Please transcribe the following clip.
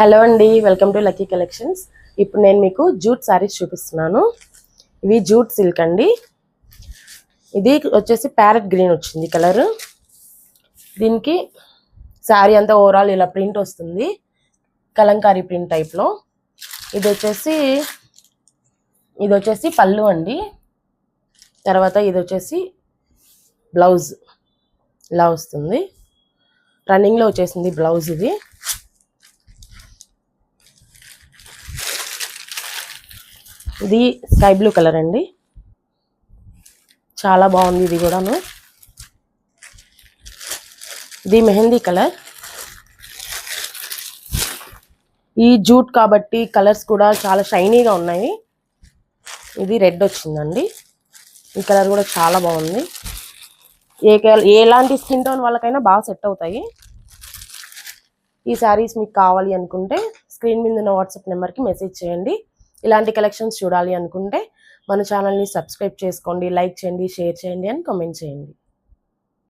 Hello అండి, welcome to lucky collections. ఇప్పుడు నేను మీకు జూట్ శారీస్ చూపిస్తున్నాను. ఇవి జూట్ సిల్క్ అండి. ఇది వచ్చేసి ప్యారెట్ గ్రీన్ వచ్చింది కలర్. దీనికి శారీ అంతా ఓవరాల్ ఇలా ప్రింట్ వస్తుంది, కలంకారీ ప్రింట్ టైప్లో. ఇది వచ్చేసి పళ్ళు అండి. తర్వాత ఇది వచ్చేసి బ్లౌజ్ ఇలా వస్తుంది. రన్నింగ్లో వచ్చేసింది బ్లౌజ్. ఇది స్కై బ్లూ కలర్ అండి, చాలా బాగుంది. ఇది కూడాను. ఇది మెహందీ కలర్. ఈ జూట్ కాబట్టి కలర్స్ కూడా చాలా షైనీగా ఉన్నాయి. ఇది రెడ్ వచ్చిందండి. ఈ కలర్ కూడా చాలా బాగుంది. ఎలాంటి స్కిన్ టోన్ వాళ్ళకైనా బాగా సెట్ అవుతాయి. ఈ శారీస్ మీకు కావాలి అనుకుంటే స్క్రీన్ మీద ఉన్న వాట్సాప్ నెంబర్కి మెసేజ్ చేయండి. ఇలాంటి కలెక్షన్స్ చూడాలి అనుకుంటే మన ఛానల్ని సబ్స్క్రైబ్ చేసుకోండి, లైక్ చేయండి, షేర్ చేయండి అండ్ కామెంట్ చేయండి.